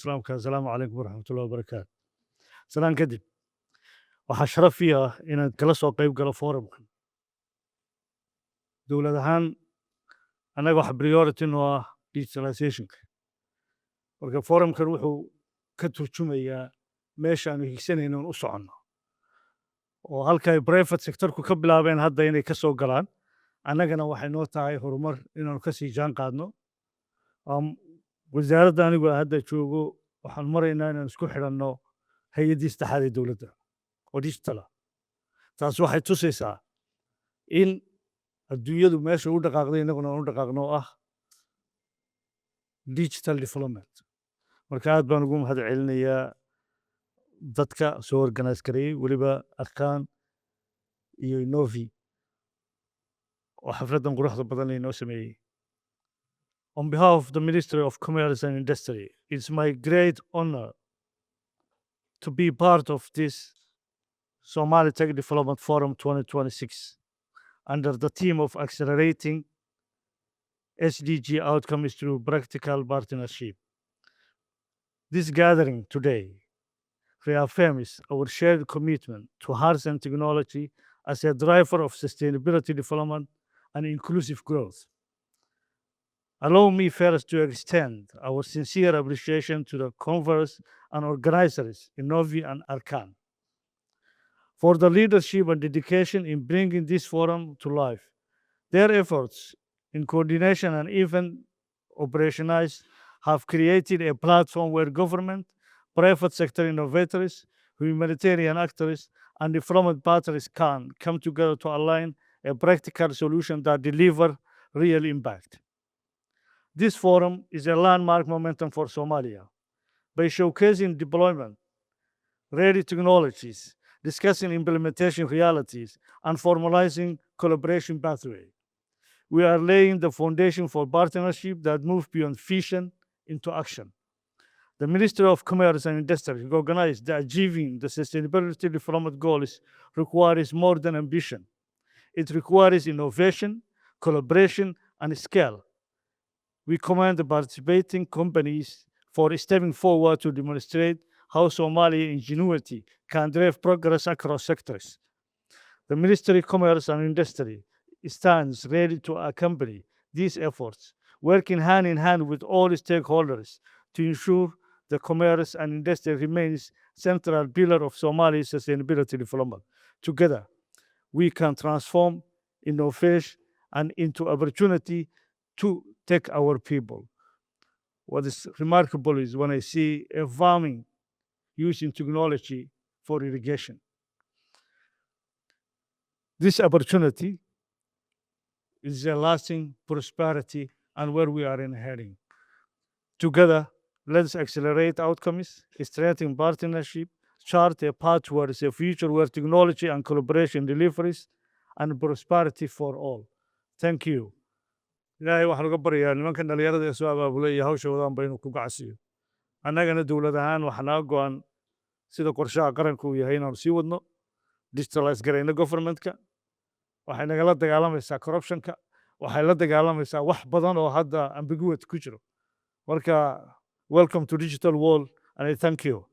islaamka asalaamu calaykum waraxmatullahi wabarakaatu salaan kadib waxaa sharaf ii ah inaan kala soo qayb galo forumkan dowlad ahaan annaga waxa priority noo ah digitalizationka marka forumkan wuxuu ka turjumayaa meesha aanu higsanayno u soconno oo halka ay private sectorku ka bilaabeen hadda inay ka soo galaan annagana waxay noo tahay horumar inaanu ka sii jaan qaadno wasaaradda anigu hadda joogo waxaan maraynaa inaan isku xidhanno hay-addii saddexaad ee dowladda oo digital ah taas waxay tusaysaa in adduunyadu meesha u dhaqaaqday innaguna aan u dhaqaaqno ah digital development marka aad baan ugu mahad celinayaa dadka soo organize gareeyey weliba arkaan iyo inovi oo xafladdan quruxda badan inoo sameeyey. On behalf of the Ministry of Commerce and Industry, it's my great honor to be part of this Somali Tech Development Forum 2026 under the theme of accelerating SDG outcomes through practical partnership. This gathering today reaffirms our shared commitment to harness technology as a driver of sustainability development and inclusive growth. Allow me first to extend our sincere appreciation to the conference and organizers, Inovi and Arkan, for the leadership and dedication in bringing this forum to life. Their efforts in coordination and even operationalized have created a platform where government, private sector innovators, humanitarian actors, and development partners can come together to align a practical solution that deliver real impact. This forum is a landmark momentum for Somalia. By showcasing deployment, ready technologies, discussing implementation realities, and formalizing collaboration pathway, we are laying the foundation for partnership that move beyond vision into action. The Ministry of Commerce and Industry recognized that achieving the sustainability development goals requires more than ambition. It requires innovation, collaboration, and scale. We commend the participating companies for stepping forward to demonstrate how Somali ingenuity can drive progress across sectors. The Ministry of Commerce and Industry stands ready to accompany these efforts, working hand in hand with all stakeholders to ensure the commerce and industry remains central pillar of Somali's sustainability development. Together, we can transform innovation and into opportunity to take our people. What is remarkable is when I see a farming using technology for irrigation. This opportunity is a lasting prosperity and where we are heading. Together, let's accelerate outcomes, strengthen partnership, chart a path towards a future where technology and collaboration delivers and prosperity for all. Thank you. ilaahay waxaan uga baryayaa nimankan dhalinyarada ee soo abaabulay iyo hawsha wadaan ba inuu ku gacsiiyo annagana dowlad ahaan waxaa naga go-an sida qorshaha qaranku uu yahay inaanu sii wadno digitalize garayno governmentka waxay nagala dagaalamaysaa corruptionka waxay la dagaalamaysaa wax badan oo hadda ambiguity ku jiro marka welcome to digital world and I thank you